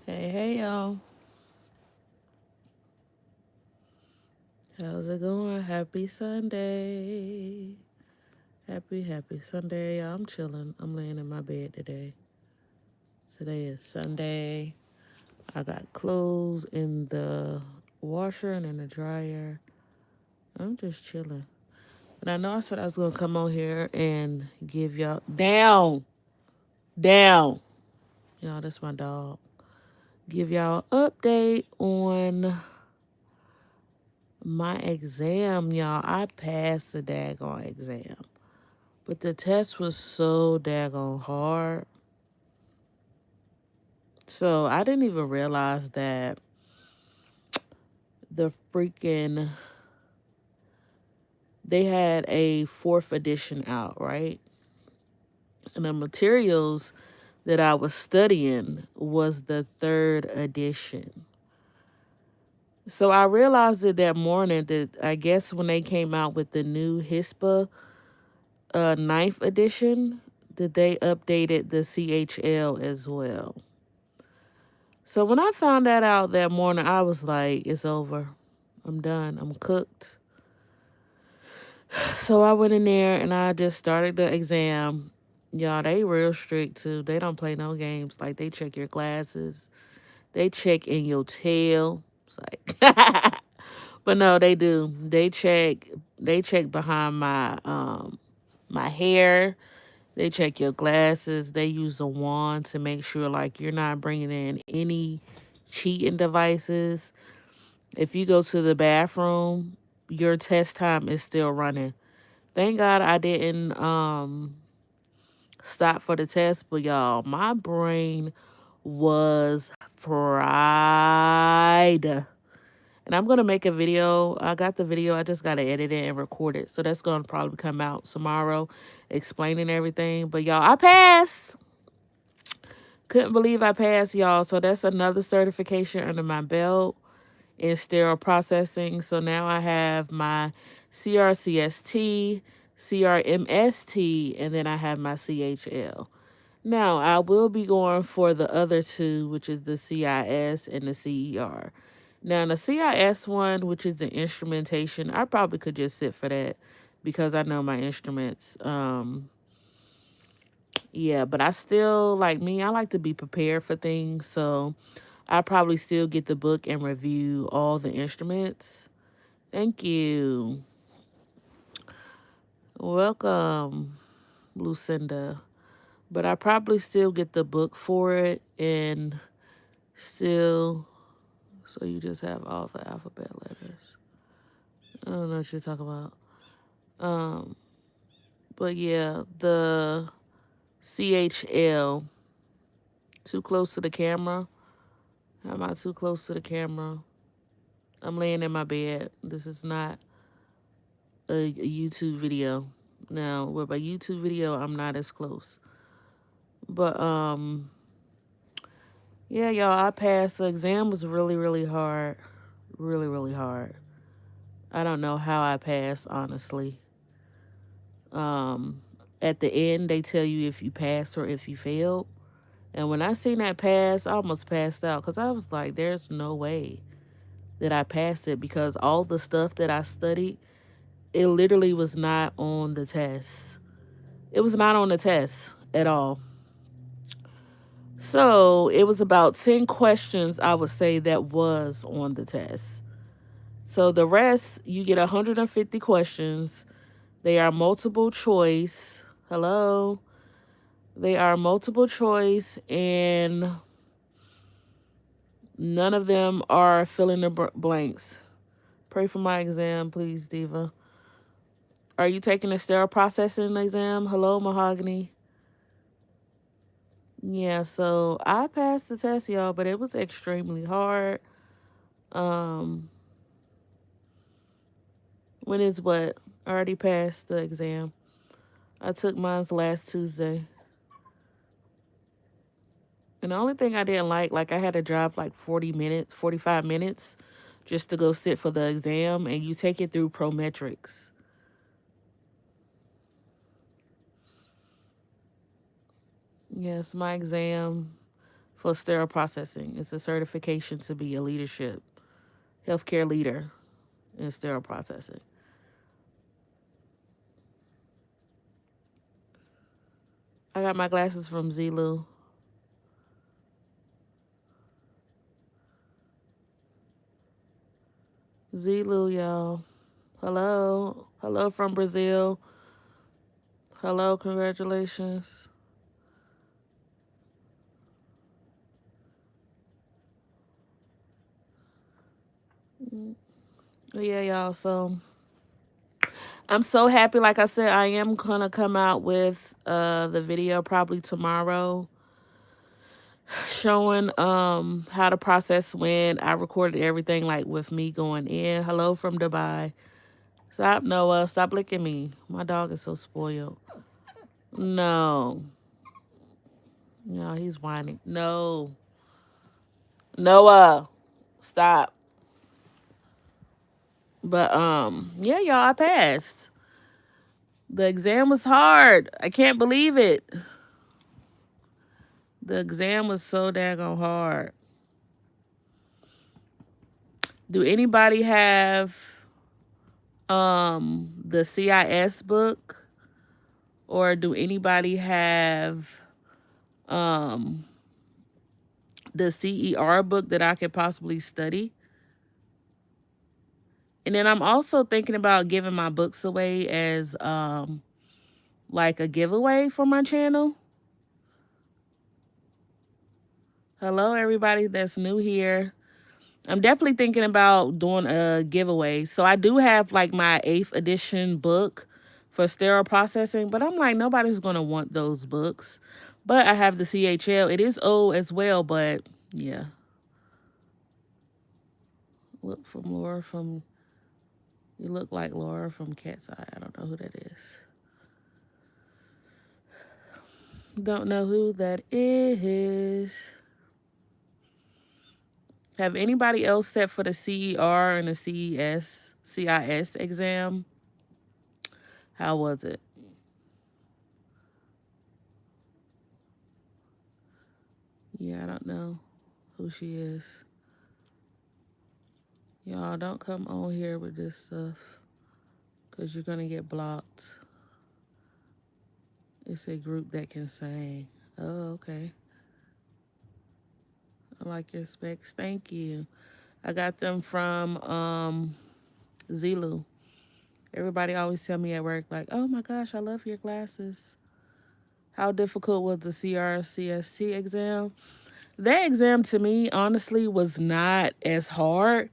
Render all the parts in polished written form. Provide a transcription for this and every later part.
Hey, y'all. How's it going? Happy Sunday. Happy Sunday, y'all. I'm chilling. I'm laying in my bed today. Today is Sunday. I got clothes in the washer and in the dryer. I'm just chilling. But I know I said I was going to come on here and give y'all. Down! Down! Y'all, that's my dog. Give y'all an update on my exam, y'all. I passed the daggone exam. But the test was so daggone hard. So I didn't even realize that the freaking they had a fourth edition out, right? And the materials that I was studying was the third edition. So I realized it that morning that I guess when they came out with the new HISPA ninth edition, that they updated the CHL as well. So when I found that out that morning, I was like, it's over. I'm done. I'm cooked. So I went in there and I just started the exam. Y'all, they real strict too. They don't play no games. Like they check your glasses. They check in your tail. It's like but no, they do. They check behind my hair. They check your glasses. They use a wand to make sure like you're not bringing in any cheating devices. If you go to the bathroom, your test time is still running. Thank God I didn't stop for the test, but y'all, my brain was fried. And I'm gonna make a video. I got the video. I just gotta edit it and record it. So that's gonna probably come out tomorrow, explaining everything. But y'all, I passed. Couldn't believe I passed, y'all. So that's another certification under my belt in sterile processing. So now I have my CRCST, CRMST, and then I have my CHL. Now I will be going for the other two, which is the CIS and the CER. Now the CIS one, which is the instrumentation, I probably could just sit for that because I know my instruments. Yeah, but I still like me. I like to be prepared for things, so I probably still get the book and review all the instruments. Thank you. Welcome, Lucinda. But I probably still get the book for it and still. So you just have all the alphabet letters. I don't know what you're talking about. Um, but yeah, the CHL. Too close to the camera. How am I too close to the camera? I'm laying in my bed. This is not a YouTube video. Now, with my YouTube video, I'm not as close. But yeah, y'all, I passed. The exam was really, really hard. Really, really hard. I don't know how I passed, honestly. Um, at the end, they tell you if you passed or if you failed. And when I seen that pass, I almost passed out because I was like, there's no way that I passed it because all the stuff that I studied, it literally was not on the test. It was not on the test at all. So it was about 10 questions, I would say, that was on the test. So the rest, you get 150 questions. They are multiple choice. Hello? They are multiple choice, and none of them are filling the blanks. Pray for my exam, please, Diva. Are you taking a sterile processing exam? Hello, Mahogany. Yeah, so I passed the test, y'all, but it was extremely hard. Um, when is what? I already passed the exam. I took mine last Tuesday. And the only thing I didn't like I had to drive like 40 minutes, 45 minutes just to go sit for the exam, and you take it through Prometrics. Yes, my exam for sterile processing. It's a certification to be a healthcare leader in sterile processing. I got my glasses from Zulu. Zulu, y'all. Hello. Hello from Brazil. Hello, congratulations. Yeah, y'all. So I'm so happy. Like I said, I am gonna come out with the video probably tomorrow showing how the process went. I recorded everything like with me going in. Hello from Dubai. Stop, Noah. Stop licking me. My dog is so spoiled. No. No, he's whining. No. Noah. Stop. But yeah, y'all, I passed. The exam was hard. I can't believe it. The exam was so daggone hard. Do anybody have the CIS book? Or do anybody have the CER book that I could possibly study? And then I'm also thinking about giving my books away as like a giveaway for my channel. Hello, everybody that's new here. I'm definitely thinking about doing a giveaway. So I do have like my 8th edition book for sterile processing, but I'm like, nobody's going to want those books. But I have the CHL. It is old as well, but yeah. Look from Laura from, you look like Laura from Cat's Eye. I don't know who that is. Don't know who that is. Have anybody else set for the CER and the CIS exam? How was it? Yeah, I don't know who she is. Y'all don't come on here with this stuff because you're going to get blocked. It's a group that can sing. Oh, okay. I like your specs. Thank you. I got them from Zulu. Everybody always tell me at work, like, oh my gosh, I love your glasses. How difficult was the CRCST exam? That exam to me, honestly, was not as hard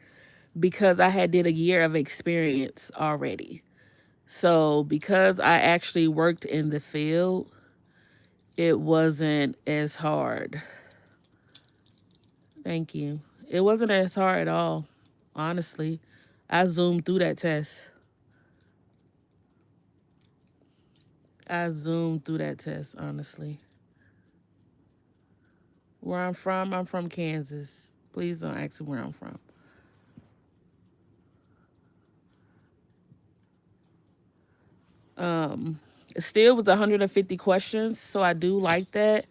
because I had did a year of experience already. So because I actually worked in the field, it wasn't as hard. Thank you. It wasn't as hard at all, honestly. I zoomed through that test. Honestly. Where I'm from Kansas. Please don't ask me where I'm from. It still was 150 questions, so I do like that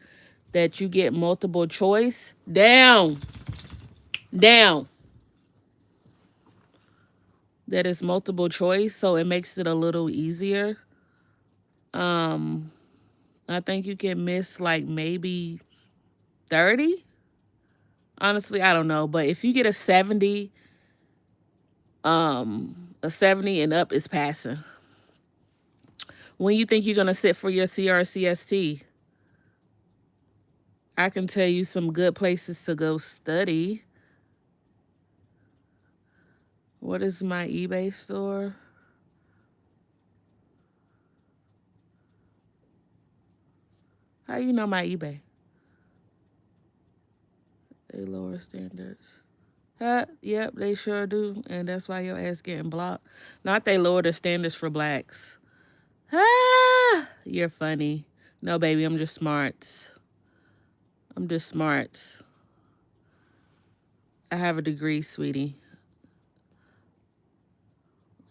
you get multiple choice. Down. That is multiple choice, so it makes it a little easier. I think you can miss like maybe 30. Honestly, I don't know, but if you get a 70 and up is passing. When you think you're going to sit for your CRCST, I can tell you some good places to go study. What is my eBay store? How you know my eBay? They lower standards. Yep, they sure do. And that's why your ass getting blocked. Not they lower the standards for blacks. You're funny. No, baby, I'm just smart. I have a degree, sweetie.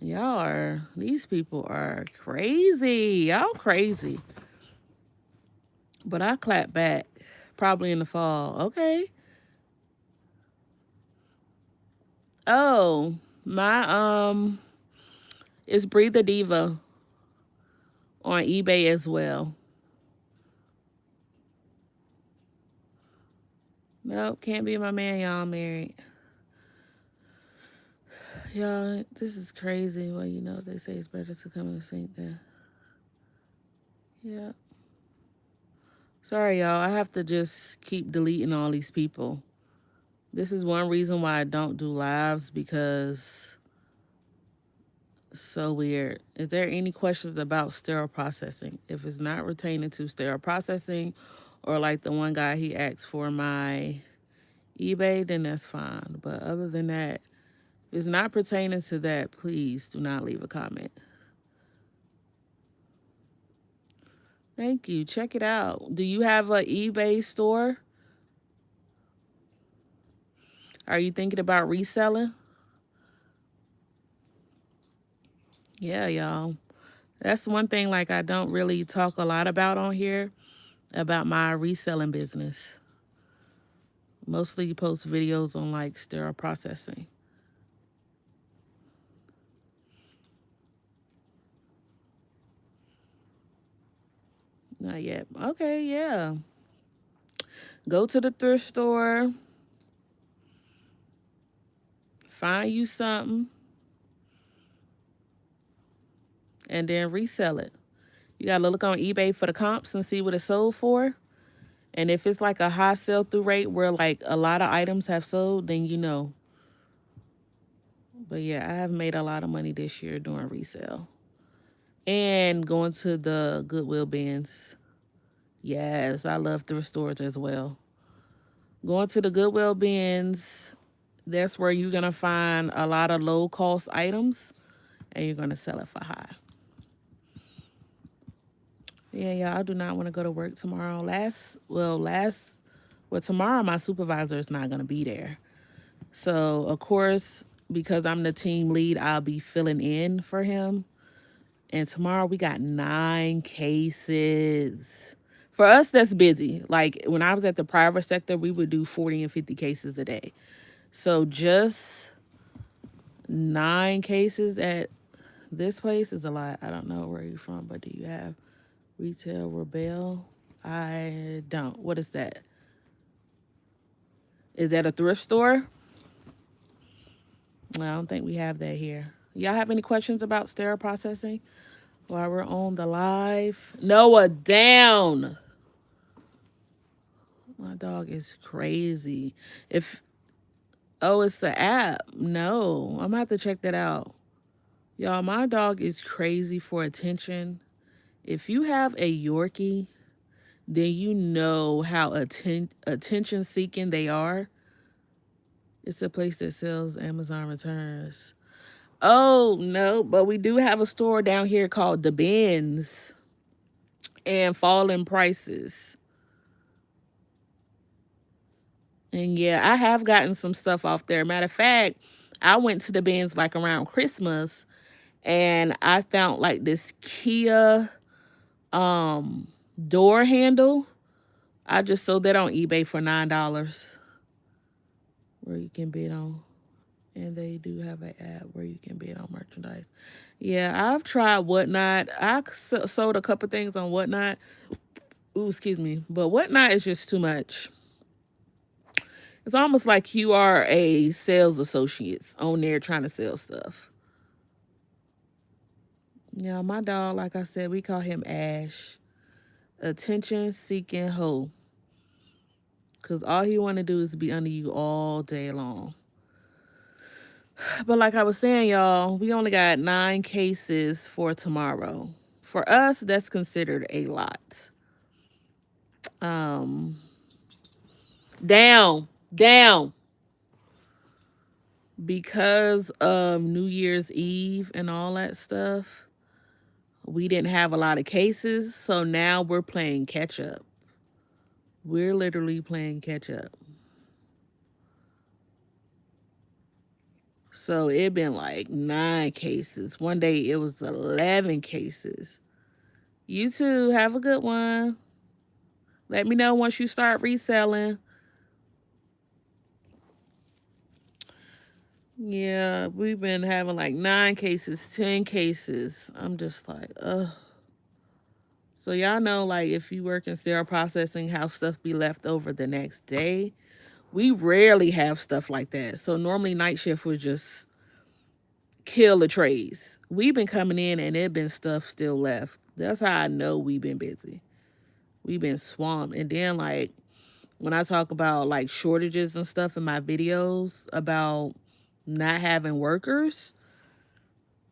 These people are crazy. Y'all crazy. But I clap back. Probably in the fall. Okay. Oh, my it's BRITHEDIVA on eBay as well. Nope, can't be my man. Y'all married. Y'all, this is crazy. Well, you know, they say it's better to come in the sink than. Yeah. Sorry, y'all. I have to just keep deleting all these people. This is one reason why I don't do lives, because it's so weird. Is there any questions about sterile processing? If it's not retaining to sterile processing, or like the one guy, he asked for my eBay, then that's fine. But other than that, if it's not pertaining to that, please do not leave a comment. Thank you. Check it out. Do you have an eBay store? Are you thinking about reselling? Yeah, y'all. That's one thing like I don't really talk a lot about on here, about my reselling business. Mostly post videos on like sterile processing. Not yet. Okay, yeah. Go to the thrift store, find you something, and then resell it. You gotta look on eBay for the comps and see what it's sold for. And if it's like a high sell through rate where like a lot of items have sold, then you know. But yeah, I have made a lot of money this year doing resale. And going to the Goodwill bins. Yes, I love thrift stores as well. Going to the Goodwill bins, that's where you're going to find a lot of low cost items and you're going to sell it for high. Yeah, I do not want to go to work tomorrow. Tomorrow my supervisor is not going to be there. So, of course, because I'm the team lead, I'll be filling in for him. And tomorrow we got 9 cases. For us, that's busy. Like when I was at the private sector, we would do 40 and 50 cases a day. So just 9 cases at this place is a lot. I don't know where you're from, but do you have Retail Rebel? I don't. What is that? Is that a thrift store? I don't think we have that here. Y'all have any questions about sterile processing while we're on the live? Noah, down. My dog is crazy. It's the app. No, I'm gonna have to check that out. Y'all, my dog is crazy for attention. If you have a Yorkie, then you know how attention seeking they are. It's a place that sells Amazon returns. Oh, no, but we do have a store down here called The Bins and Falling Prices. And yeah, I have gotten some stuff off there. Matter of fact, I went to The Bins like around Christmas and I found like this Kia door handle. I just sold that on eBay for $9 where you can bid on. And they do have an app where you can bid on merchandise. Yeah, I've tried Whatnot. I sold a couple things on Whatnot. Ooh, excuse me. But Whatnot is just too much. It's almost like you are a sales associate on there trying to sell stuff. Yeah, my dog, like I said, we call him Ash. Attention seeking hoe. Because all he want to do is be under you all day long. But like I was saying, y'all, we only got 9 cases for tomorrow. For us, that's considered a lot. Down. Because of New Year's Eve and all that stuff, we didn't have a lot of cases. So now we're playing catch up. We're literally playing catch up. So it been like 9 cases. One day it was 11 cases. You too. Have a good one. Let me know once you start reselling. Yeah, we've been having like 9 cases, 10 cases. I'm just like, ugh. So y'all know, like, if you work in sterile processing, how stuff be left over the next day. We rarely have stuff like that. So normally night shift would just kill the trays. We've been coming in and it been stuff still left. That's how I know we've been busy. We've been swamped. And then, like, when I talk about like shortages and stuff in my videos about not having workers,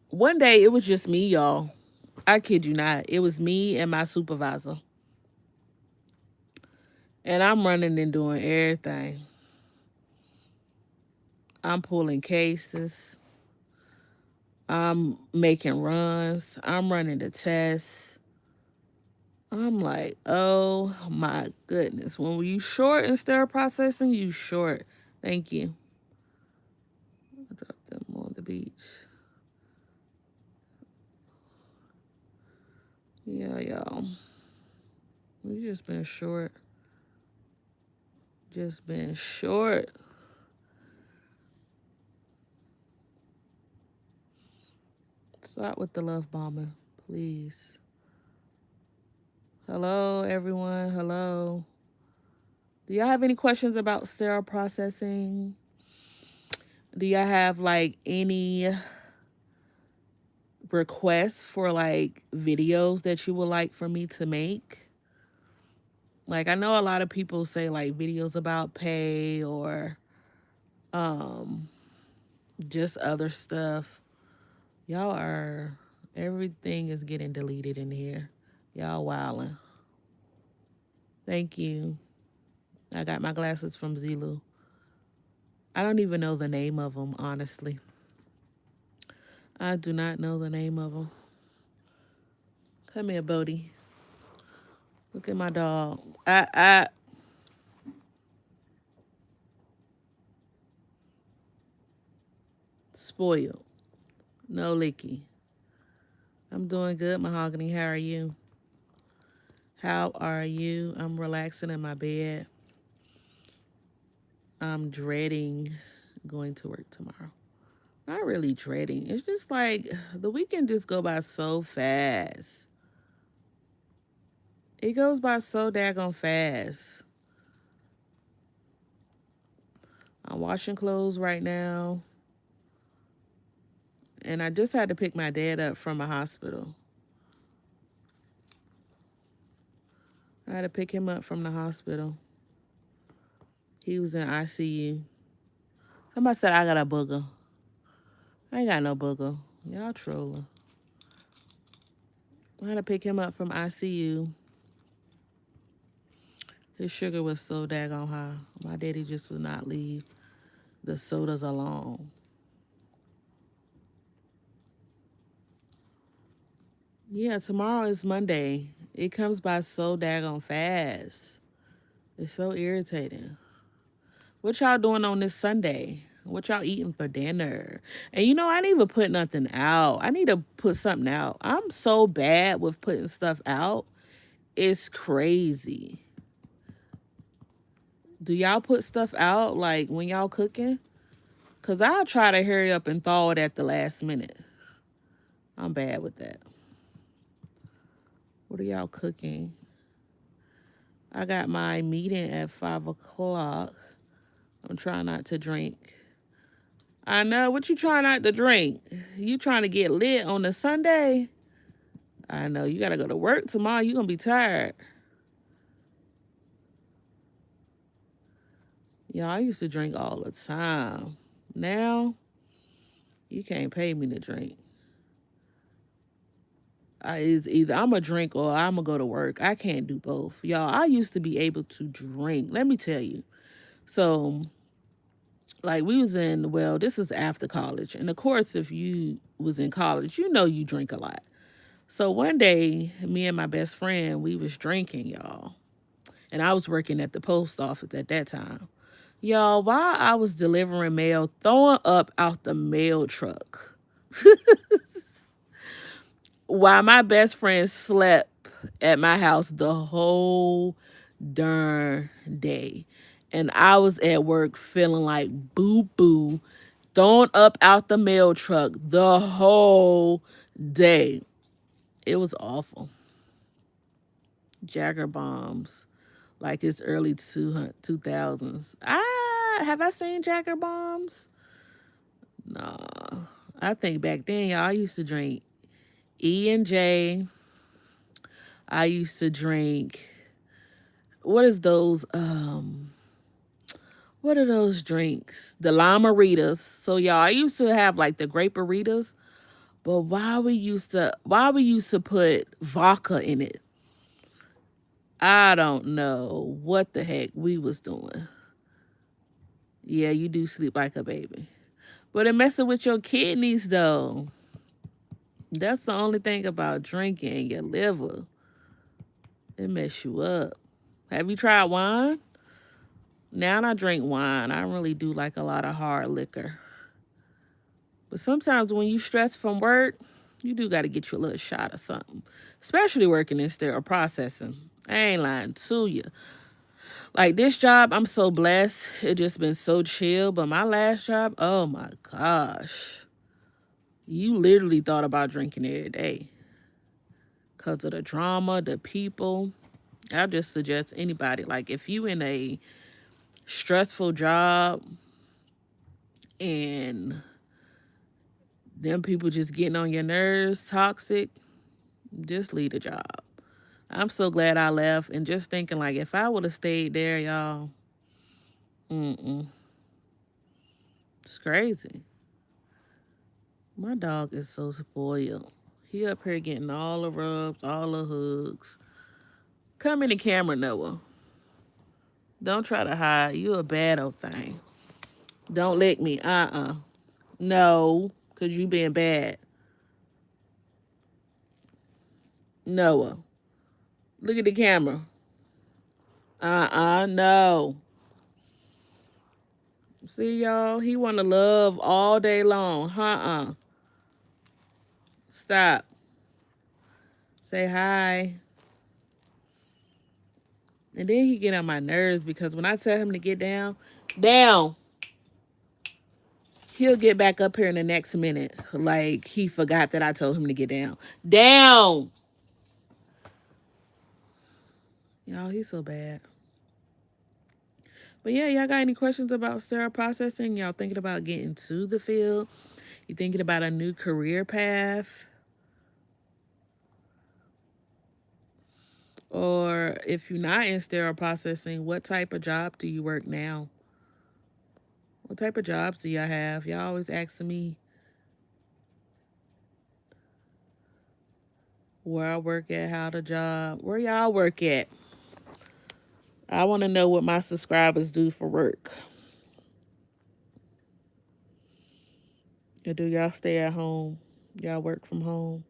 one day it was just me, y'all. I kid you not. It was me and my supervisor. And I'm running and doing everything. I'm pulling cases. I'm making runs. I'm running the tests. I'm like, oh my goodness. When you short in sterile processing, you short. Thank you. I dropped them on the beach. Yeah, y'all. We just been short. Just been short. Start with the love bombing, please. Hello, everyone. Hello. Do y'all have any questions about sterile processing? Do y'all have like any requests for like videos that you would like for me to make? Like, I know a lot of people say like videos about pay or um just other stuff. Y'all are, everything is getting deleted in here. Y'all wildin'. Thank you. I got my glasses from Zulu. I don't even know the name of them, honestly. I do not know the name of them. Come here, Bodie. Look at my dog. Spoiled. No licky. I'm doing good, Mahogany. How are you? How are you? I'm relaxing in my bed. I'm dreading going to work tomorrow. Not really dreading. It's just like the weekend just go by so fast. It goes by so daggone fast. I'm washing clothes right now. And I just had to pick my dad up from a hospital. I had to pick him up from the hospital. He was in ICU. Somebody said I got a booger. I ain't got no booger. Y'all trolling. I had to pick him up from ICU. His sugar was so daggone high. My daddy just would not leave the sodas alone. Yeah, tomorrow is Monday. It comes by so daggone fast. It's so irritating. What y'all doing on this Sunday? What y'all eating for dinner? And you know, I didn't even put nothing out. I need to put something out. I'm so bad with putting stuff out. It's crazy. Do y'all put stuff out like when y'all cooking? Because I'll try to hurry up and thaw it at the last minute. I'm bad with that. What are y'all cooking? I got my meeting at 5 o'clock. I'm trying not to drink. I know. What you trying not to drink? You trying to get lit on a Sunday? I know. You got to go to work tomorrow. You going to be tired. Y'all, I used to drink all the time. Now, you can't pay me to drink. It's either I'm going to drink or I'm going to go to work. I can't do both. Y'all, I used to be able to drink. Let me tell you. So, like, we was in, well, this was after college. And of course, if you was in college, you know you drink a lot. So one day, me and my best friend, we was drinking, y'all. And I was working at the post office at that time. Y'all, while I was delivering mail, throwing up out the mail truck. While my best friend slept at my house the whole darn day. And I was at work feeling like boo-boo, thrown up out the mail truck the whole day. It was awful. Jagger bombs, like it's early 2000s. Have I seen Jagger bombs? Nah. I think back then, y'all, I used to drink E&J. I used to drink, what is those, what are those drinks? The Lamaritas. So y'all, I used to have like the Graperitas, but why we used to put vodka in it? I don't know what the heck we was doing. Yeah, you do sleep like a baby. But it messing with your kidneys though. That's the only thing about drinking, your liver. It mess you up. Have you tried wine? Now I drink wine. I don't really do like a lot of hard liquor. But sometimes when you stress from work, you do got to get you a little shot of something. Especially working in sterile processing. I ain't lying to you. Like this job, I'm so blessed. It just been so chill. But my last job, oh my gosh. You literally thought about drinking every day. Because of the drama, the people. I just suggest anybody, like if you in a stressful job and them people just getting on your nerves, toxic, just leave the job. I'm so glad I left and just thinking like if I would have stayed there, y'all, it's crazy. My dog is so spoiled. He up here getting all the rubs, all the hugs. Come in the camera, Noah. Don't try to hide. You a bad old thing. Don't lick me. No, because you being bad. Noah. Look at the camera. No. See, y'all? He want to love all day long. Stop. Say hi. And then he get on my nerves because when I tell him to get down, he'll get back up here in the next minute. Like he forgot that I told him to get down. Down. Y'all, he's so bad. But yeah, y'all got any questions about sterile processing? Y'all thinking about getting to the field? You thinking about a new career path? Or if you're not in sterile processing, what type of job do you work now? What type of jobs do y'all have? Y'all always asking me where I work at, how the job, where y'all work at. I want to know what my subscribers do for work. Or do y'all stay at home? Y'all work from home?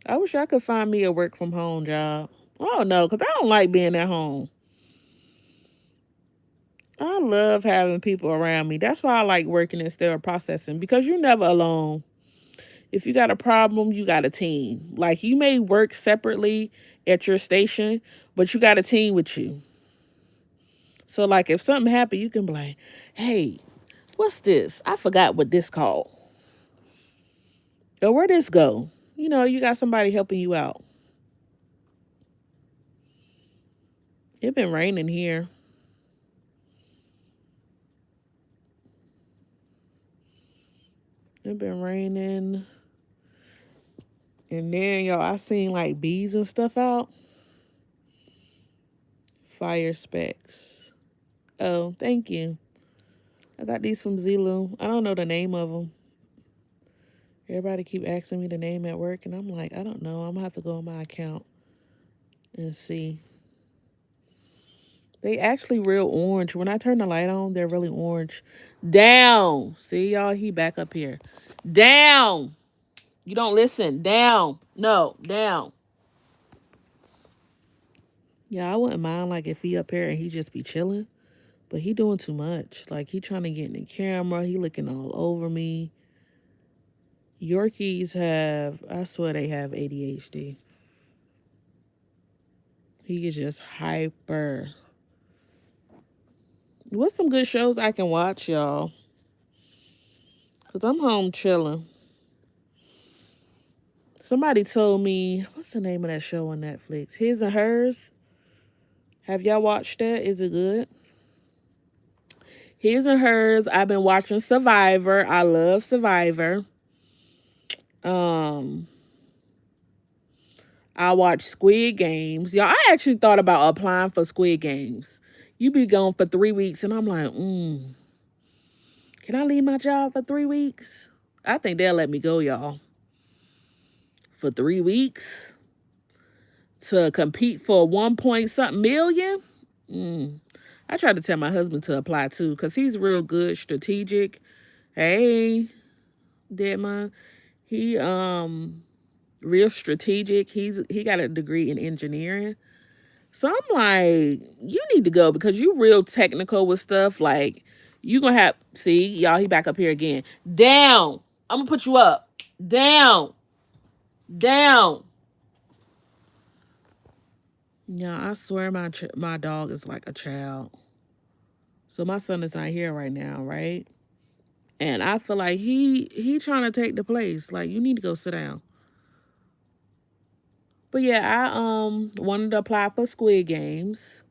I wish I could find me a work from home job. I don't know, because I don't like being at home. I love having people around me. That's why I like working in sterile processing, because you're never alone. If you got a problem, you got a team. Like you may work separately at your station, but you got a team with you. So like if something happened, you can be like, hey, what's this? I forgot what this called. Or where this go? You know, you got somebody helping you out. It been raining here. It been raining. And then, y'all, I seen like bees and stuff out. Fire specks. Oh, thank you. I got these from Zulu. I don't know the name of them. Everybody keep asking me the name at work, and I'm like, I don't know. I'm gonna have to go on my account and see. They actually real orange. When I turn the light on, they're really orange. Down. See, y'all, he back up here. Down. You don't listen. Down. No, down. Yeah, I wouldn't mind like if he up here and he just be chilling. But he doing too much. Like he trying to get in the camera. He looking all over me. Yorkies have, I swear they have ADHD. He is just hyper. What's some good shows I can watch, y'all? Because I'm home chilling. Somebody told me, what's the name of that show on Netflix? His and Hers. Have y'all watched that? Is it good? His and Hers. I've been watching Survivor. I love Survivor. Um, I watch Squid Games. Y'all, I actually thought about applying for Squid Games. You be gone for 3 weeks, and I'm like, can I leave my job for 3 weeks? I think they'll let me go, y'all. For 3 weeks to compete for 1 point something million. I tried to tell my husband to apply too, because he's real good, strategic. Hey, Deadman. He real strategic. He got a degree in engineering. So I'm like, you need to go because you real technical with stuff. Like, you gonna have, see, y'all, he back up here again. Down. I'm gonna put you up. Down. Down. Yeah, I swear my dog is like a child. So my son is not here right now, right? And I feel like he trying to take the place. Like, you need to go sit down. But yeah, I wanted to apply for Squid Games.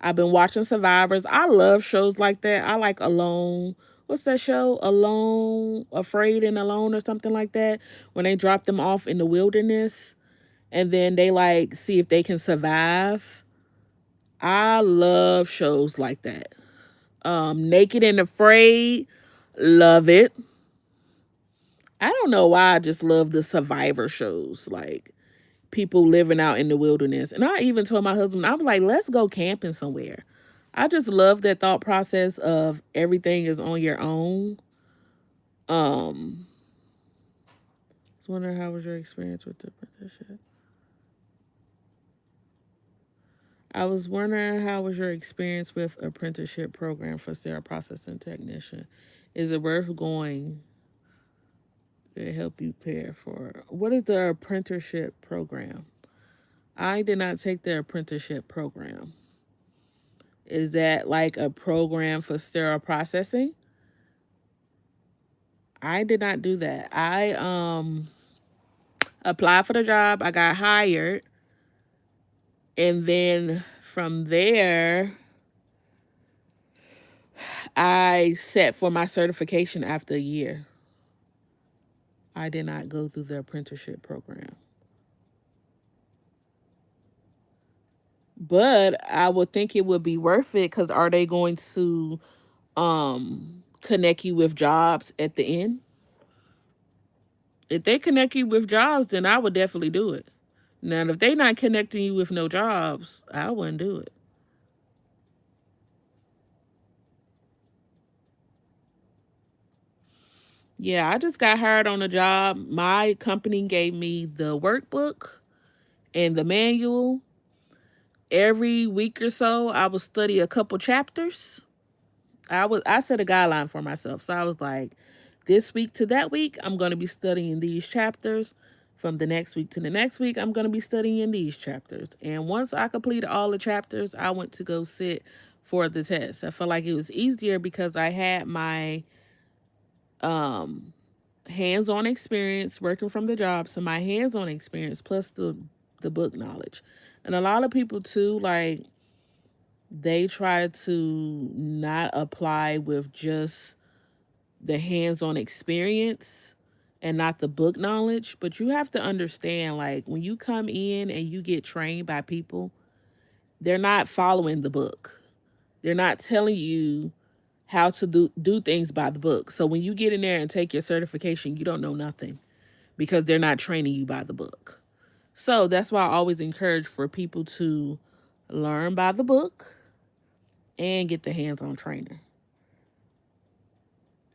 I've been watching Survivors. I love shows like that. I like Alone. What's that show? Alone, Afraid and Alone or something like that. When they drop them off in the wilderness and then they like see if they can survive. I love shows like that. Naked and Afraid, love it. I don't know why I just love the survivor shows, like people living out in the wilderness. And I even told my husband, I was like, let's go camping somewhere. I just love that thought process of everything is on your own. I was wondering, how was your experience with the apprenticeship? I was wondering, how was your experience with apprenticeship program for sterile processing technician? Is it worth going to help you prepare for, what is the apprenticeship program? I did not take the apprenticeship program. Is that like a program for sterile processing? I did not do that. I applied for the job, I got hired, and then from there I set for my certification after a year. I did not go through the apprenticeship program. But I would think it would be worth it, because are they going to connect you with jobs at the end? If they connect you with jobs, then I would definitely do it. Now, if they not connecting you with no jobs, I wouldn't do it. Yeah, I just got hired on a job. My company gave me the workbook and the manual. Every week or so, I would study a couple chapters. I set a guideline for myself. So I was like, this week to that week, I'm going to be studying these chapters. From the next week to the next week, I'm going to be studying these chapters. And once I completed all the chapters, I went to go sit for the test. I felt like it was easier because I had my hands-on experience working from the job. So my hands-on experience plus the book knowledge. And a lot of people too, like, they try to not apply with just the hands-on experience and not the book knowledge. But you have to understand, like, when you come in and you get trained by people, they're not following the book. They're not telling you how to do things by the book. So when you get in there and take your certification, you don't know nothing because they're not training you by the book. So that's why I always encourage for people to learn by the book and get the hands-on training.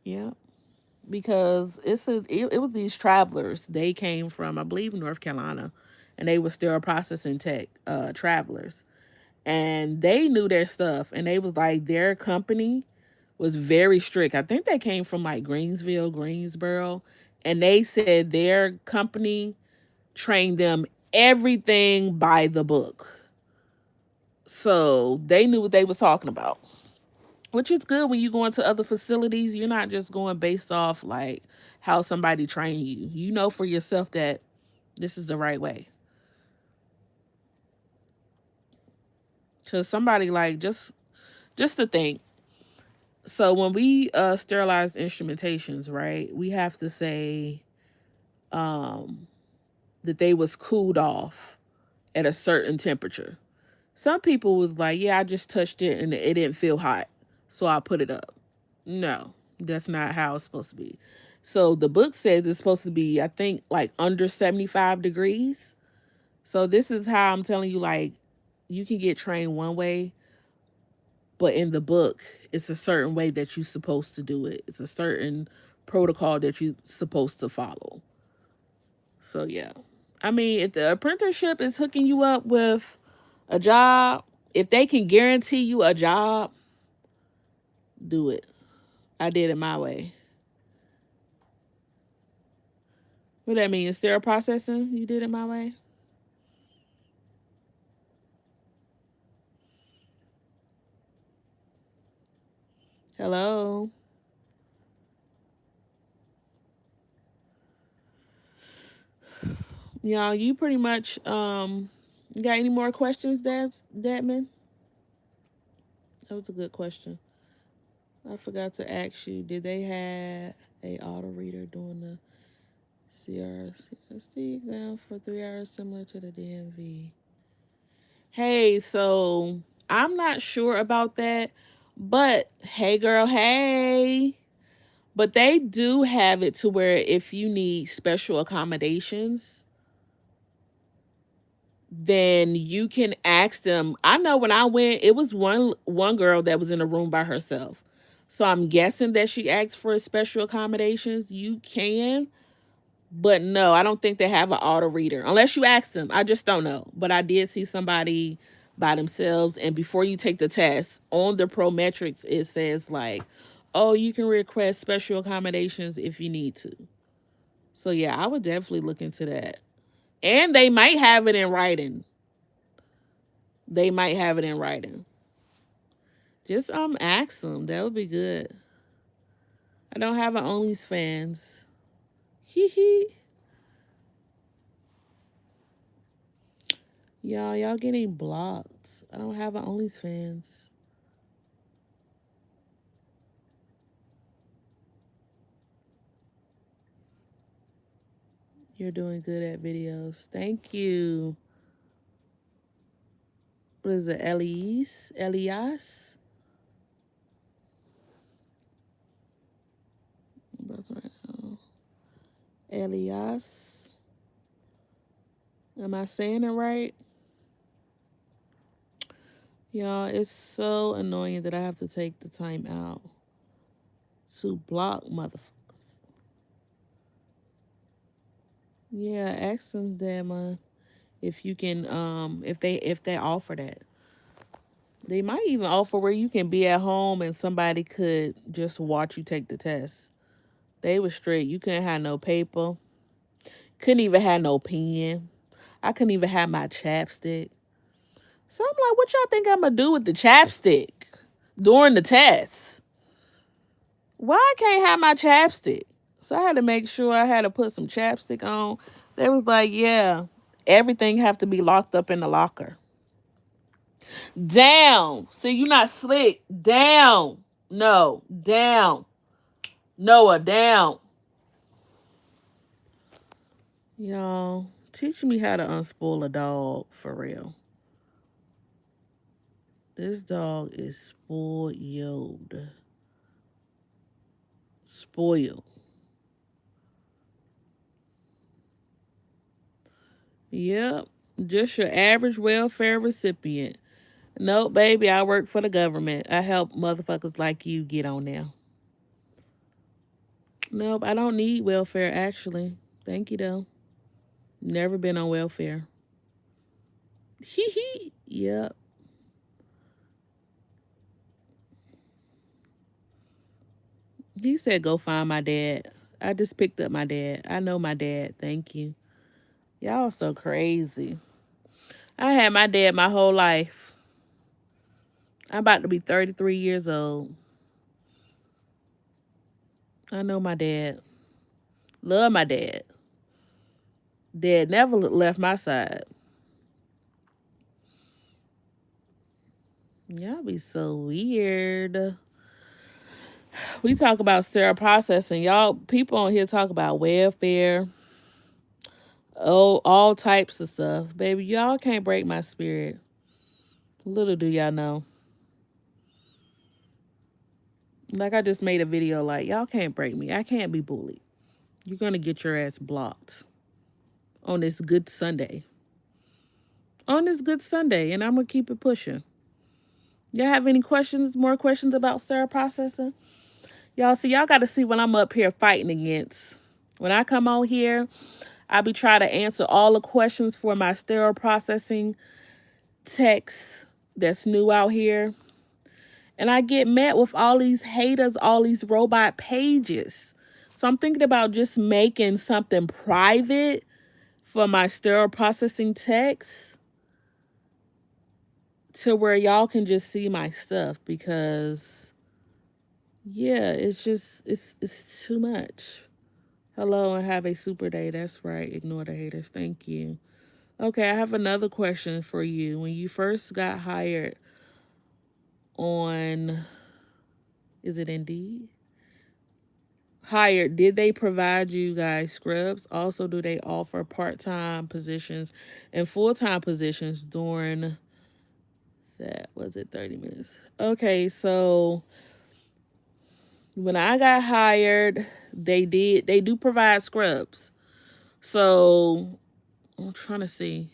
Yeah. Because it was these travelers. They came from, I believe, North Carolina, and they were sterile processing tech travelers. And they knew their stuff, and they was like, their company was very strict. I think they came from like Greensboro, and they said their company trained them everything by the book. So they knew what they was talking about, which is good when you go into other facilities. You're not just going based off like how somebody trained you. You know for yourself that this is the right way. Because somebody like just to think. So when we sterilize instrumentations, right, we have to say um, that they was cooled off at a certain temperature. Some people was like, yeah, I just touched it and it didn't feel hot, so I put it up. No, that's not how it's supposed to be. So the book says it's supposed to be, I think, like under 75 degrees. So this is how I'm telling you, like, you can get trained one way, but in the book, it's a certain way that you're supposed to do it. It's a certain protocol that you're supposed to follow. So yeah. I mean, if the apprenticeship is hooking you up with a job, if they can guarantee you a job, do it. I did it my way. What that mean? Sterile processing? You did it my way? Hello? Y'all, you pretty much you got any more questions, Dadman? That was a good question. I forgot to ask you, did they have a auto reader doing the CRC exam for 3 hours similar to the DMV? Hey, so I'm not sure about that, but hey girl, hey. But they do have it to where if you need special accommodations, then you can ask them. I know when I went, it was one girl that was in a room by herself. So I'm guessing that she asked for special accommodations. You can, but no, I don't think they have an auto reader unless you ask them. I just don't know. But I did see somebody by themselves, and before you take the test on the Prometrics, it says like, "Oh, you can request special accommodations if you need to." So yeah, I would definitely look into that. And they might have it in writing. They might have it in writing. Just ask them. That would be good. I don't have an OnlyFans. Hee hee. Y'all getting blocked. I don't have an OnlyFans. You're doing good at videos. Thank you. What is it? Elias? That's right now. Elias. Am I saying it right? Y'all, it's so annoying that I have to take the time out to block motherfuckers. Yeah, ask them them if you can if they offer that. They might even offer where you can be at home and somebody could just watch you take the test. They was straight. You couldn't have no paper. Couldn't even have no pen. I couldn't even have my chapstick. So I'm like, what y'all think I'm gonna do with the chapstick during the test? Why I can't have my chapstick? So I had to make sure I had to put some chapstick on. They was like, yeah, everything have to be locked up in the locker. Down. See, you not slick. Down. No. Down. Noah, down. Y'all, teach me how to unspoil a dog for real. This dog is spoiled. Spoiled. Yep. Just your average welfare recipient. Nope, baby, I work for the government. I help motherfuckers like you get on there. Nope, I don't need welfare actually. Thank you though. Never been on welfare. Hee hee. Yep. He said go find my dad. I just picked up my dad. I know my dad. Thank you. Y'all so crazy. I had my dad my whole life. I'm about to be 33 years old. I know my dad. Love my dad. Dad never left my side. Y'all be so weird. We talk about sterile processing. Y'all, people on here talk about welfare. Oh, all types of stuff. Baby, y'all can't break my spirit. Little do y'all know. Like, I just made a video like, y'all can't break me. I can't be bullied. You're going to get your ass blocked on this good Sunday. On this good Sunday, and I'm going to keep it pushing. Y'all have any questions, more questions about sterile processing? Y'all, see, y'all got to see what I'm up here fighting against. When I come on here, I'll be trying to answer all the questions for my sterile processing techs that's new out here. And I get met with all these haters, all these robot pages. So I'm thinking about just making something private for my sterile processing techs to where y'all can just see my stuff, because yeah, it's too much. Hello and have a super day. That's right. Ignore the haters. Thank you. Okay, I have another question for you. When you first got hired on, is it Indeed? Hired, did they provide you guys scrubs? Also, do they offer part-time positions and full-time positions during that? Was it 30 minutes? Okay, so when I got hired, they do provide scrubs. So I'm trying to see.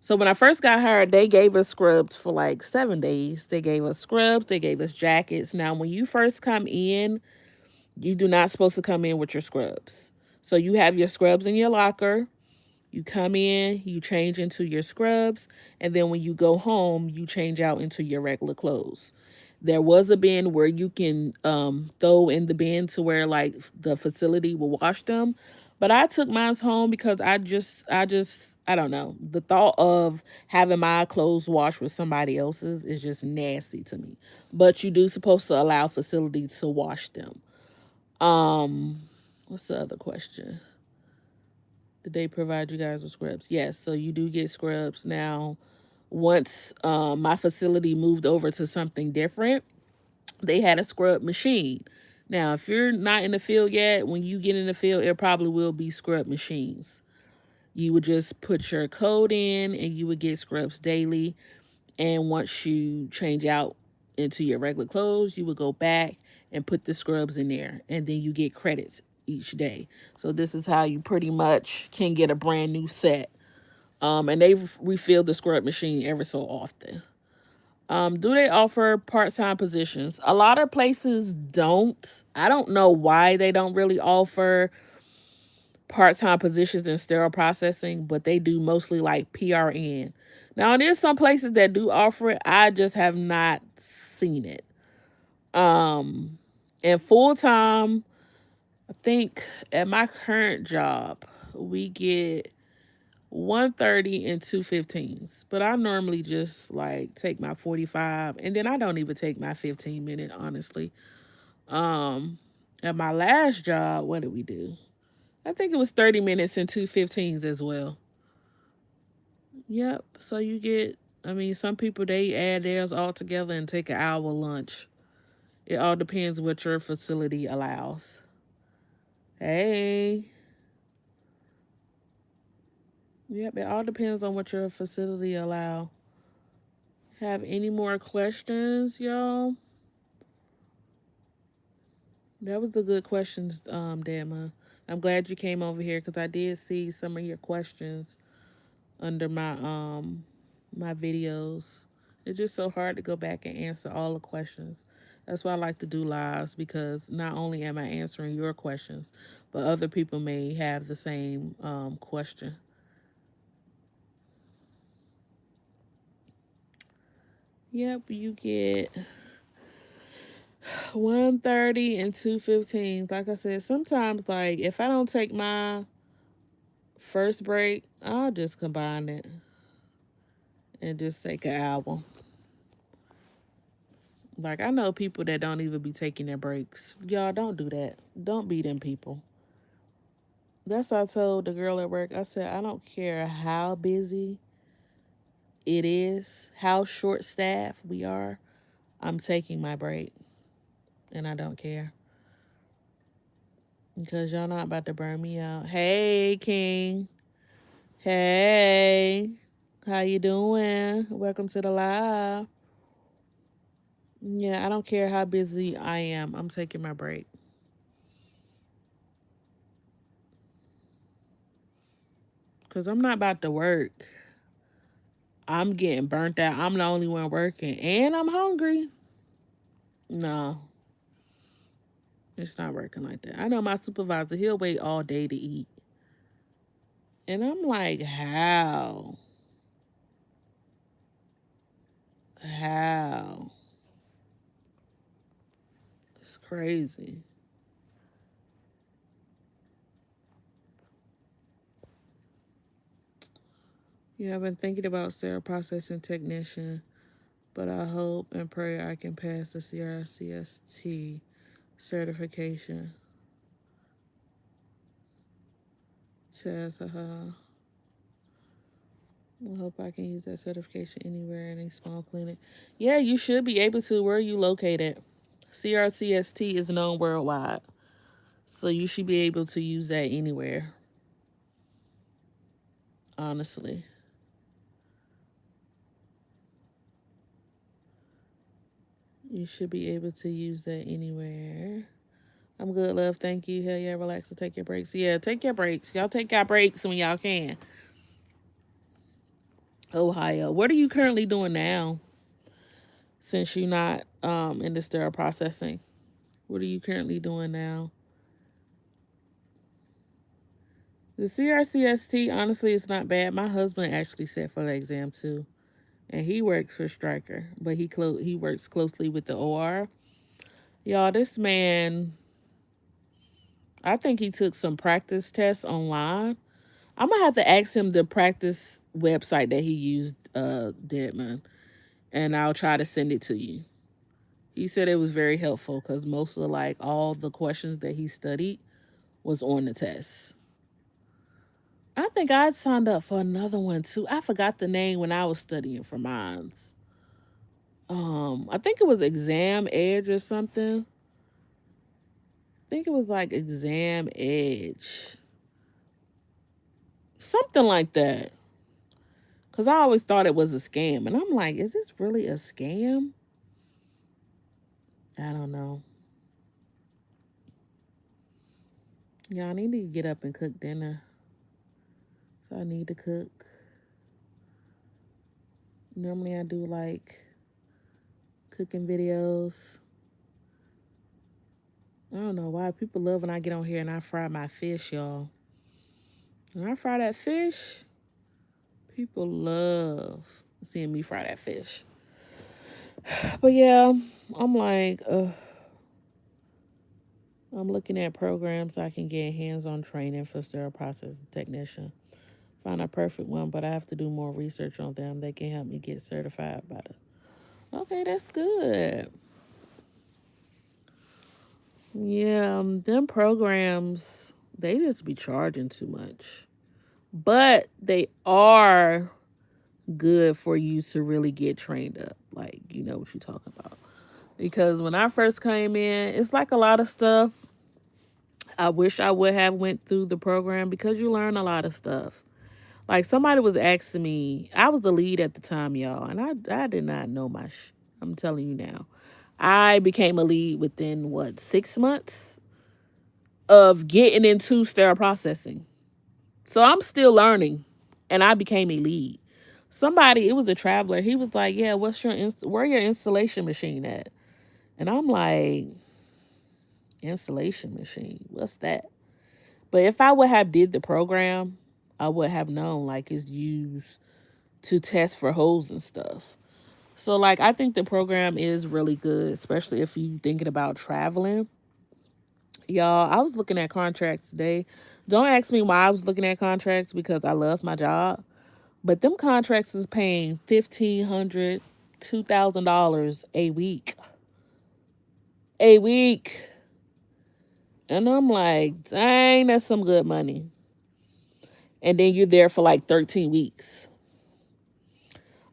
So when I first got hired, they gave us scrubs for like 7 days. They gave us scrubs, they gave us jackets. Now, when you first come in, you do not supposed to come in with your scrubs. So you have your scrubs in your locker. You come in, you change into your scrubs, and then when you go home, you change out into your regular clothes. There was a bin where you can throw in the bin to where like the facility will wash them, but I took mine home because I don't know. The thought of having my clothes washed with somebody else's is just nasty to me. But you do supposed to allow facility to wash them. What's the other question? Did they provide you guys with scrubs? Yes, so you do get scrubs. Now, once my facility moved over to something different, they had a scrub machine. Now, if you're not in the field yet, when you get in the field, it probably will be scrub machines. You would just put your code in and you would get scrubs daily. And once you change out into your regular clothes, you would go back and put the scrubs in there. And then you get credits each day. So this is how you pretty much can get a brand new set. And they refill the scrub machine every so often. Do they offer part-time positions? A lot of places don't. I don't know why they don't really offer part-time positions in sterile processing, but they do mostly like PRN. Now, there's some places that do offer it. I just have not seen it. And full-time, I think at my current job, we get 130 and 215s. But I normally just like take my 45, and then I don't even take my 15-minute, honestly. At my last job, what did we do? I think it was 30 minutes and 215s as well. Yep. So you get, I mean, some people they add theirs all together and take an hour lunch. It all depends what your facility allows. Hey. Yep, it all depends on what your facility allow. Have any more questions, y'all? That was the good questions, Dama. I'm glad you came over here because I did see some of your questions under my videos. It's just so hard to go back and answer all the questions. That's why I like to do lives, because not only am I answering your questions, but other people may have the same question. Yep, you get 130 and 215. Like I said, sometimes like if I don't take my first break, I'll just combine it and just take an hour. Like, I know people that don't even be taking their breaks. Y'all, don't do that. Don't be them people. That's what I told the girl at work. I said, I don't care how busy it is, how short staffed we are. I'm taking my break. And I don't care. Because y'all not about to burn me out. Hey, King. Hey. How you doing? Welcome to the live. Yeah, I don't care how busy I am. I'm taking my break. Because I'm not about to work. I'm getting burnt out. I'm the only one working. And I'm hungry. No, it's not working like that. I know my supervisor, he'll wait all day to eat. And I'm like, how? How? It's crazy. Yeah, I've been thinking about sterile processing technician, but I hope and pray I can pass the CRCST certification test. I hope I can use that certification anywhere in a small clinic. Yeah, you should be able to. Where are you located? CRCST is known worldwide. So you should be able to use that anywhere, honestly. You should be able to use that anywhere. I'm good, love. Thank you. Hell yeah, relax and take your breaks. Yeah, take your breaks. Y'all take your breaks when y'all can. Ohio. What are you currently doing now since you're not in the sterile processing? What are you currently doing now? The CRCST, honestly, it's not bad. My husband actually sat for the exam too, and he works for Stryker, but he works closely with the OR. Y'all, this man, I think he took some practice tests online. I'm gonna have to ask him the practice website that he used, Deadman, and I'll try to send it to you. He said it was very helpful because most of like all the questions that he studied was on the test. I think I signed up for another one too. I forgot the name when I was studying for mines. I think it was Exam Edge or something. I think it was like Exam Edge. Something like that. Cause I always thought it was a scam. And I'm like, is this really a scam? I don't know. Yeah, I need to get up and cook dinner. So I need to cook. Normally I do like cooking videos. I don't know why people love when I get on here and I fry my fish, y'all. When I fry that fish, people love seeing me fry that fish. But yeah, I'm like, I'm looking at programs I can get hands-on training for sterile processing technician. Find a perfect one, but I have to do more research on them. They can help me get certified by the. Okay, that's good. Yeah, them programs, they just be charging too much. But they are good for you to really get trained up. Like, you know what you're talking about. Because when I first came in, it's like a lot of stuff I wish I would have went through the program because you learn a lot of stuff. Like somebody was asking me, I was the lead at the time, y'all, and I did not know my I'm telling you now. I became a lead within what, 6 months of getting into sterile processing. So I'm still learning, and I became a lead. Somebody, it was a traveler. He was like, "Yeah, where your installation machine at?" And I'm like, "Installation machine? What's that?" But if I would have did the program, I would have known like it's used to test for holes and stuff. So like I think the program is really good, especially if you thinking about traveling. Y'all, I was looking at contracts today. Don't ask me why I was looking at contracts because I love my job. But them contracts is paying $1,500, $2,000 a week. a week. And I'm like, dang, that's some good money. And then you're there for like 13 weeks.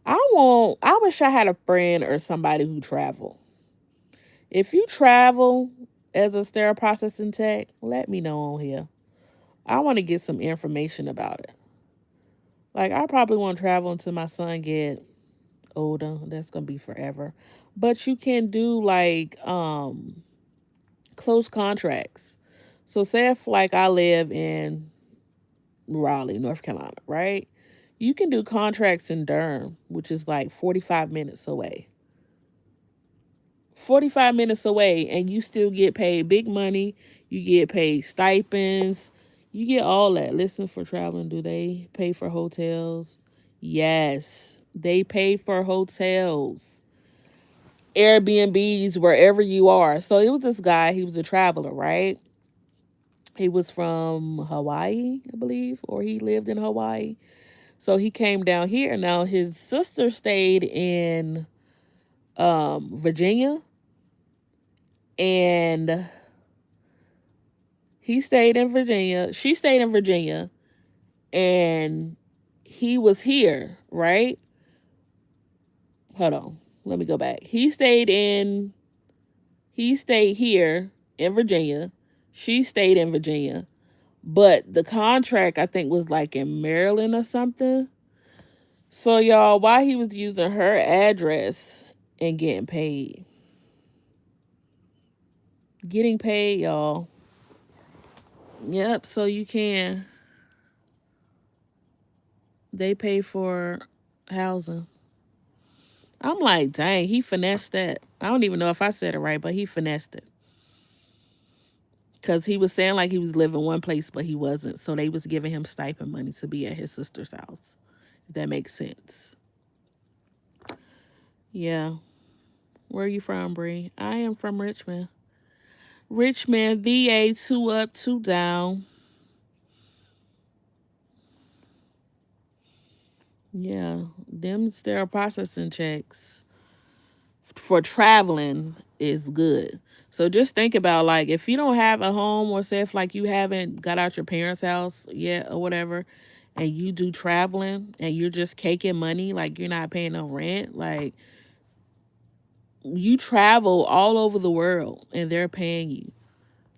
I wish I had a friend or somebody who traveled. If you travel as a sterile processing tech, let me know on here. I want to get some information about it. Like, I probably want to travel until my son get older. That's gonna be forever. But you can do like close contracts. So say if like I live in Raleigh, North Carolina, right? You can do contracts in Durham, which is like 45 minutes away. 45 minutes away, and you still get paid big money. You get paid stipends. You get all that. Listen, for traveling, do they pay for hotels? Yes, they pay for hotels, Airbnbs, wherever you are. So it was this guy, he was a traveler, right? He was from Hawaii, I believe, or he lived in Hawaii. So he came down here. Now his sister stayed in Virginia, and he stayed in Virginia. She stayed in Virginia, and he was here, right? Hold on. Let me go back. He stayed here in Virginia. She stayed in Virginia. But the contract, I think, was like in Maryland or something. So, y'all, why he was using her address and getting paid. Getting paid, y'all. Yep, so you can. They pay for housing. I'm like, dang, he finessed that. I don't even know if I said it right, but he finessed it. Because he was saying like he was living one place, but he wasn't. So they was giving him stipend money to be at his sister's house. If that makes sense. Yeah. Where are you from, Bree? I am from Richmond. Richmond, VA, 2 up, 2 down. Yeah. Them sterile processing checks for traveling is good. So just think about, like, if you don't have a home, or say if like you haven't got out your parents' house yet or whatever, and you do traveling and you're just caking money, like you're not paying no rent, like you travel all over the world and they're paying you.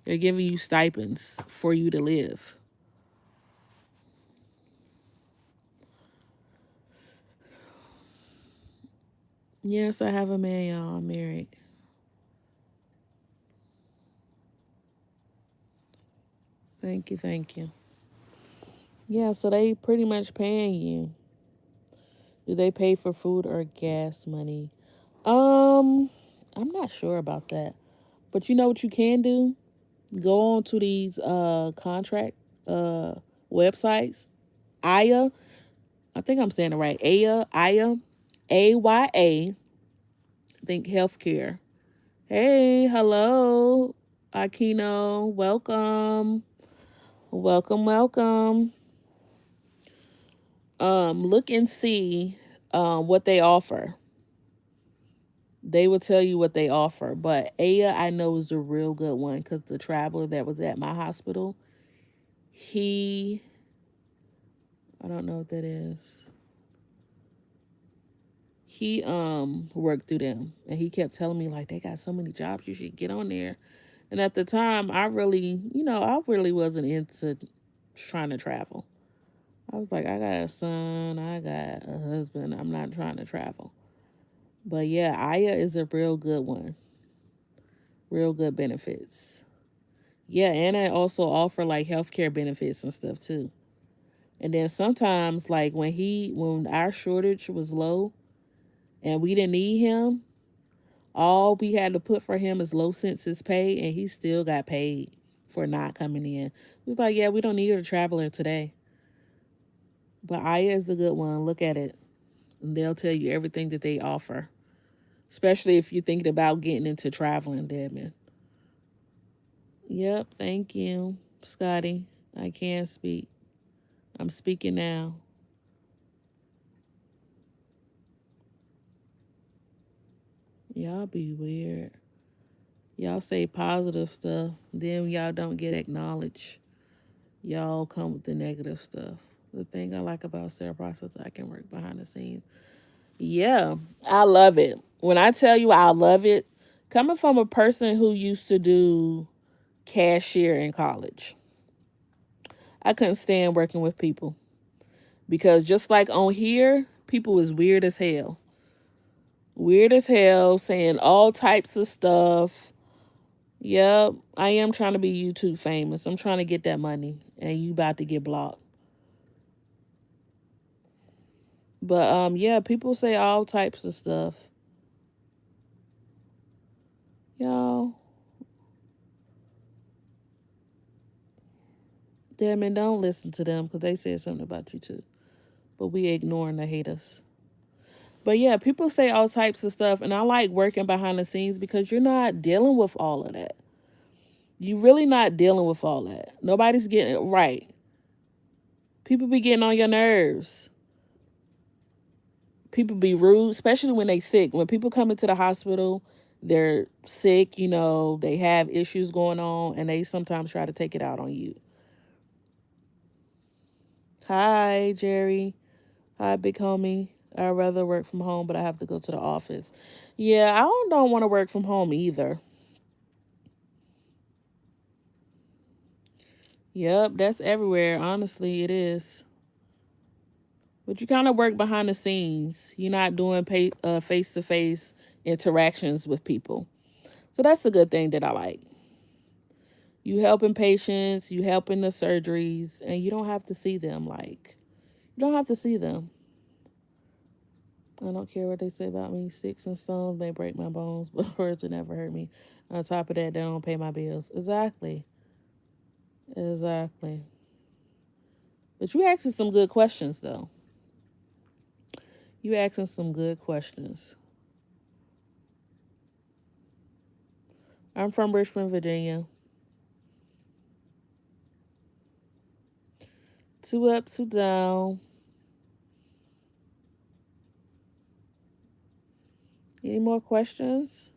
They're giving you stipends for you to live. Yes, I have a man, y'all. I'm married. Thank you, thank you. Yeah, so they pretty much paying you. Do they pay for food or gas money? Um, I'm not sure about that. But you know what you can do? Go on to these contract uh websites. Aya, I think I'm saying it right. Aya, AYA. Think healthcare. Hey, hello, Akino. Welcome. Welcome, welcome. Look and see what they offer. They will tell you what they offer. But Aya, I know, is a real good one, because the traveler that was at my hospital, he, I don't know what that is. He worked through them, and he kept telling me like they got so many jobs, you should get on there. And at the time, I really wasn't into trying to travel. I was like, I got a son, I got a husband, I'm not trying to travel. But yeah, Aya is a real good one. Real good benefits. Yeah, and I also offer like healthcare benefits and stuff too. And then sometimes, like when our shortage was low and we didn't need him, all we had to put for him is low census pay, and he still got paid for not coming in. It was like, yeah, we don't need a traveler today. But Aya is a good one. Look at it. And they'll tell you everything that they offer. Especially if you're thinking about getting into traveling, Deadman. Yep, thank you, Scotty. I can speak. I'm speaking now. Y'all be weird. Y'all say positive stuff, then y'all don't get acknowledged. Y'all come with the negative stuff. The thing I like about sterile process, I can work behind the scenes. Yeah, I love it. When I tell you I love it, coming from a person who used to do cashier in college, I couldn't stand working with people because just like on here, people is weird as hell. Weird as hell, saying all types of stuff. Yep, I am trying to be YouTube famous. I'm trying to get that money, and you about to get blocked. But yeah, people say all types of stuff. Y'all, damn it, don't listen to them because they said something about you too. But we ignoring the haters. But yeah, people say all types of stuff, and I like working behind the scenes because you're not dealing with all of that. You really not dealing with all that. Nobody's getting it right. People be getting on your nerves. People be rude, especially when they sick. When people come into the hospital, they're sick, they have issues going on, and they sometimes try to take it out on you. Hi, Jerry. Hi, big homie. I'd rather work from home, but I have to go to the office. Yeah, I don't want to work from home either. Yep, that's everywhere. Honestly, it is. But you kind of work behind the scenes. You're not doing face-to-face interactions with people. So that's a good thing that I like. You helping patients, you helping the surgeries, and you don't have to see them. You don't have to see them. I don't care what they say about me. Sticks and stones may break my bones, but words will never hurt me. On top of that, they don't pay my bills. Exactly. Exactly. But you asking some good questions, though. You asking some good questions. I'm from Richmond, Virginia. Two up, two down. Any more questions?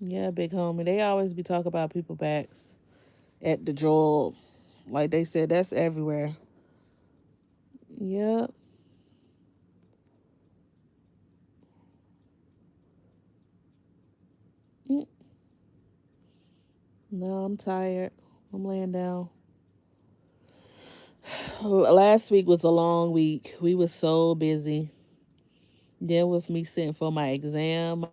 Yeah, big homie. They always be talking about people backs at the job. Like they said, that's everywhere. Yep. Mm. No, I'm tired. I'm laying down. Last week was a long week. We was so busy. Then with me sitting for my exam,